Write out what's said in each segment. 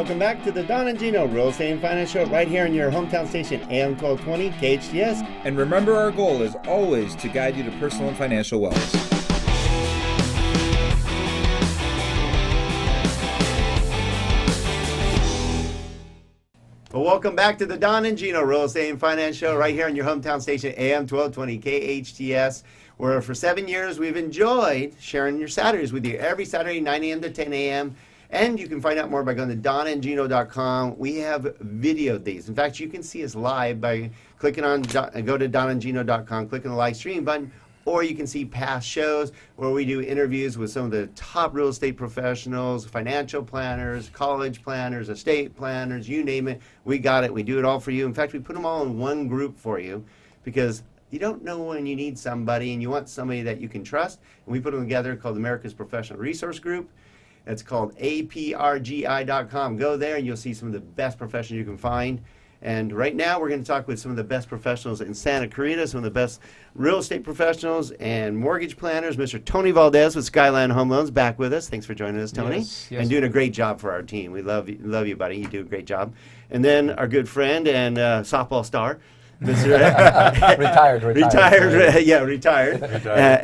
welcome back to the Don and Gino Real Estate and Finance Show right here on your hometown station, AM 1220 KHTS. And remember, our goal is always to guide you to personal and financial wellness. Well, welcome back to the Don and Gino Real Estate and Finance Show right here on your hometown station, AM 1220 KHTS, where for 7 years we've enjoyed sharing your Saturdays with you every Saturday, 9 a.m. to 10 a.m. And you can find out more by going to donandgino.com. We have video these. In fact, you can see us live by clicking on, go to donandgino.com, click on the live stream button, or you can see past shows where we do interviews with some of the top real estate professionals, financial planners, college planners, estate planners, you name it. We got it. We do it all for you. In fact, we put them all in one group for you because you don't know when you need somebody and you want somebody that you can trust. And we put them together called America's Professional Resource Group. It's called aprgi.com. Go there and you'll see some of the best professionals you can find. And right now we're going to talk with some of the best professionals in Santa Clarita, some of the best real estate professionals and mortgage planners. Mr. Tony Valdez with Skyline Home Loans back with us. Thanks for joining us, Tony. Yes, and doing a great job for our team. We love you, buddy. You do a great job. And then our good friend and softball star, Mr. retired.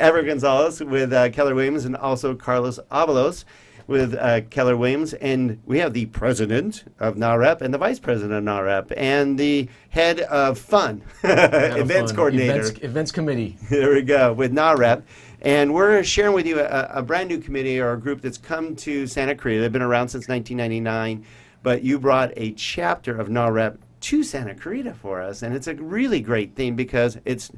Heber Gonzales with Keller Williams and also Carlos Avalos with Keller Williams, and we have the president of NAHREP and the vice president of NAHREP and the head of fun, events coordinator. Events committee. There we go, with NAHREP. And we're sharing with you a brand new committee or a group that's come to Santa Clarita. They've been around since 1999, but you brought a chapter of NAHREP to Santa Clarita for us, and it's a really great thing because it's,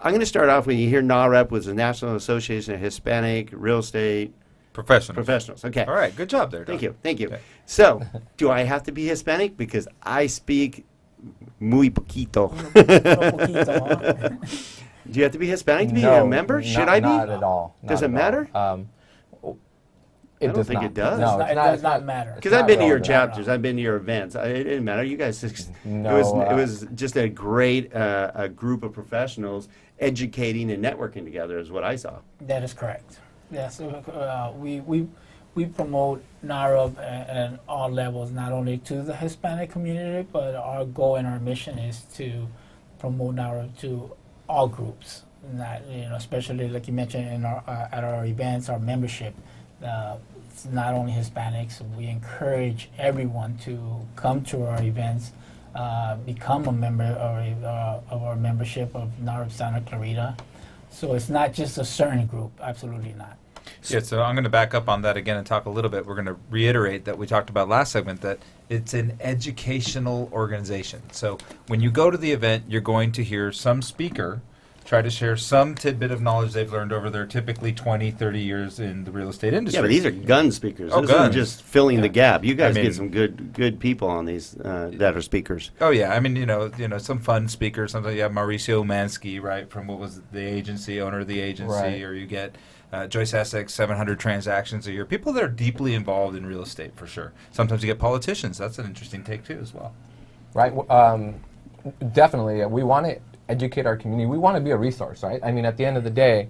I'm going to start off when you hear NAHREP was the National Association of Hispanic Real Estate Professionals. Okay. All right. Good job there, Don. Thank you. Okay. So, do I have to be Hispanic? Because I speak muy poquito. Do you have to be Hispanic to be a member? Should I be? Not at all. Does it matter? It I don't think it does. No, it does not matter. Because I've been to your chapters, I've been to your events. It didn't matter. You guys, it was just a great a group of professionals educating and networking together is what I saw. That is correct. Yes, we promote NAHREP at all levels, not only to the Hispanic community, but our goal and our mission is to promote NAHREP to all groups. Not, especially like you mentioned in our at our events, our membership. It's not only Hispanics. We encourage everyone to come to our events, become a member of our membership of NAHREP Santa Clarita. So it's not just a certain group, absolutely not. Yeah, so I'm going to back up on that again and talk a little bit. We're going to reiterate that we talked about last segment, that it's an educational organization. So when you go to the event, you're going to hear some speaker try to share some tidbit of knowledge they've learned over their typically 20, 30 years in the real estate industry. Yeah, but these are gun speakers. Oh, Those guns. aren't just filling the gap. You guys I mean, get some good people on these that are speakers. Oh yeah, I mean some fun speakers. Sometimes you have Mauricio Mansky, right, from what was the agency, owner of the agency, Right. or you get Joyce Essex, 700 transactions a year. People that are deeply involved in real estate for sure. Sometimes you get politicians. That's an interesting take too as well. Right. Definitely. We want to educate our community. We want to be a resource, right? I mean, at the end of the day,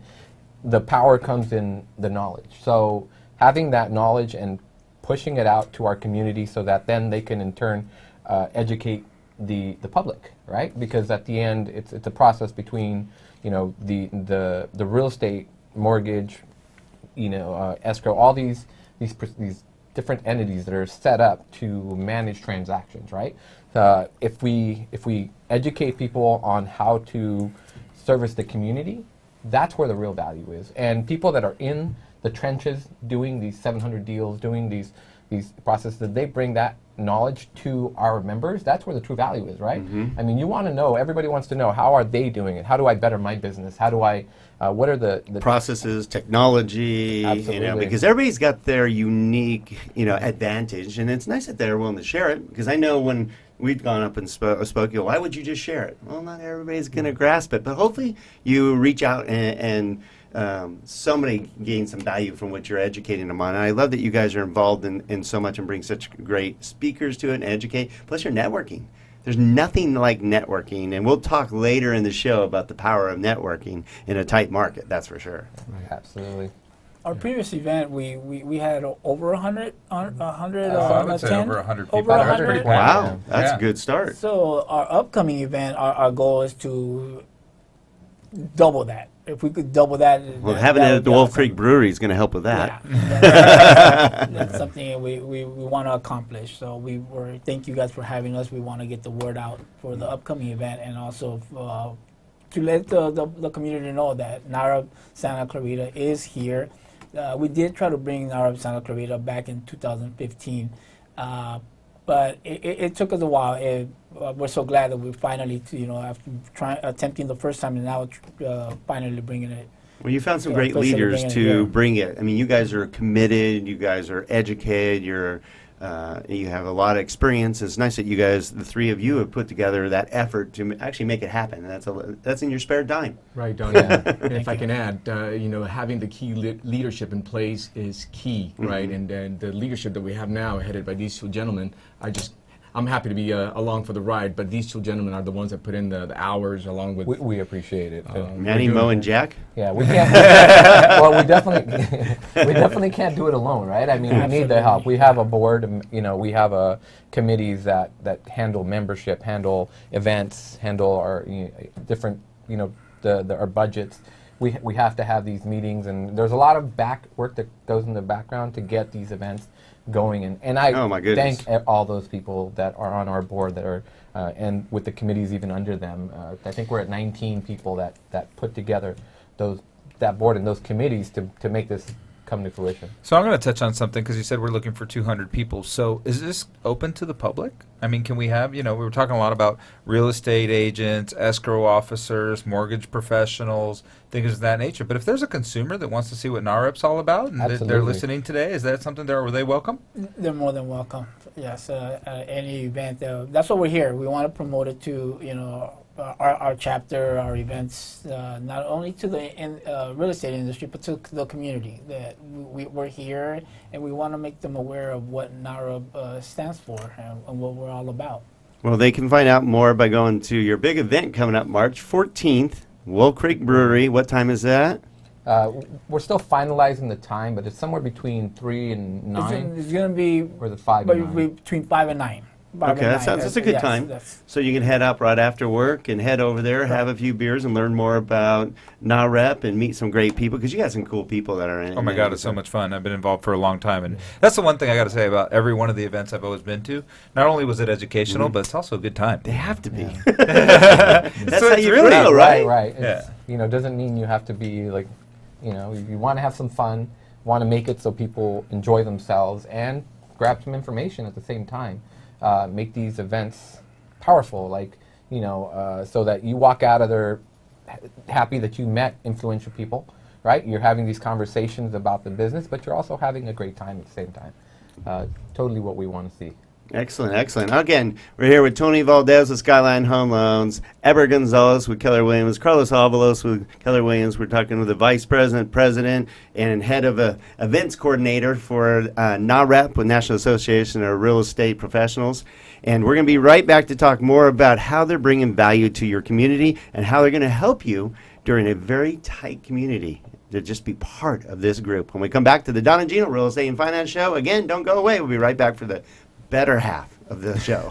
the power comes in the knowledge. So having that knowledge and pushing it out to our community so that then they can in turn educate the public, right? Because at the end, it's a process between the real estate, mortgage, escrow, all these different entities that are set up to manage transactions, right? If we educate people on how to service the community, that's where the real value is. And people that are in the trenches doing these 700 deals, doing these processes, they bring that knowledge to our members. That's where the true value is, right? Mm-hmm. I mean, you want to know, everybody wants to know, how are they doing it? How do I better my business? How do I, what are the processes, technology, Absolutely. Because everybody's got their unique, advantage, and it's nice that they're willing to share it, because I know when we've gone up and spoke, why would you just share it? Well, not everybody's going to grasp it, but hopefully you reach out and somebody gains some value from what you're educating them on. And I love that you guys are involved in so much and bring such great speakers to it and educate. Plus, you're networking. There's nothing like networking, and we'll talk later in the show about the power of networking in a tight market, that's for sure. Absolutely. Our previous event, we had over 100 I would say attend. over 100 people. Over That's 100. pretty cool. Wow, Yeah. that's Yeah. a good start. So our upcoming event, our goal is to double that. If we could double that, Well, that- having that it would at the be Wolf awesome. Creek Brewery is going to help with that. Yeah. That's something we want to accomplish. So thank you guys for having us. We want to get the word out for the upcoming event, and also to let the community know that NAHREP Santa Clarita is here. We did try to bring NAHREP Santa Clarita back in 2015, but it took us a while. We're so glad that we finally, after attempting the first time, and now finally bringing it. Well, you found some Yeah, great officially leaders bring it, to yeah. bring it. I mean, you guys are committed. You guys are educated. You have a lot of experience. It's nice that you guys, the three of you, have put together that effort to actually make it happen. And that's in your spare time. Right, Don. Yeah. And if I can add, having the key leadership in place is key, right? And the leadership that we have now, headed by these two gentlemen, I'm happy to be along for the ride. But these two gentlemen are the ones that put in the hours, along with We appreciate it. too. Manny, Mo, and Jack. Yeah, we can't. Well, we definitely can't do it alone, right? I mean, we need the help. We have a board, we have committees that handle membership, handle events, handle our different, our budgets. We have to have these meetings, and there's a lot of back work that goes in the background to get these events going. And I Oh, my goodness. thank all those people that are on our board that are, and with the committees even under them. I think we're at 19 people that put together that board and those committees to make this come to fruition. So I'm going to touch on something because you said we're looking for 200 people. So is this open to the public? I mean, can we have, we were talking a lot about real estate agents, escrow officers, mortgage professionals, things of that nature. But if there's a consumer that wants to see what NAHREP's all about and they're Absolutely. listening today, is that something were they welcome? They're more than welcome. Yes, any event. That's what we're here. We want to promote it to our chapter, our events, not only to the real estate industry, but to the community. That we're here, and we want to make them aware of what NAHREP stands for and what we're all about. Well, they can find out more by going to your big event coming up March 14th, Wolf Creek Brewery. What time is that? We're still finalizing the time, but it's somewhere between 3 and 9, It's going to be or the 5 and 9. between 5 and 9. Okay, that's a good time. Yes. So you can head up right after work and head over there, have a few beers, and learn more about NAHREP and meet some great people, because you got some cool people that are in it. Oh my God, it's so much fun. I've been involved for a long time. And that's the one thing I got to say about every one of the events I've always been to. Not only was it educational, but it's also a good time. They have to be. Yeah. That's So how it's you really- grow, right? Right. Yeah. It's, doesn't mean you have to be like, you want to have some fun, want to make it so people enjoy themselves and grab some information at the same time. Make these events powerful, so that you walk out of there happy that you met influential people, right? You're having these conversations about the business, but you're also having a great time at the same time. Totally what we want to see. Excellent, excellent. Again, we're here with Tony Valdez with Skyline Home Loans, Heber Gonzales with Keller Williams, Carlos Avalos with Keller Williams. We're talking with the Vice President, President, and Head of Events Coordinator for NAHREP, with National Association of Real Estate Professionals. And we're going to be right back to talk more about how they're bringing value to your community and how they're going to help you during a very tight community to just be part of this group. When we come back to the Don and Gino Real Estate and Finance Show, again, don't go away. We'll be right back for the better half of the show.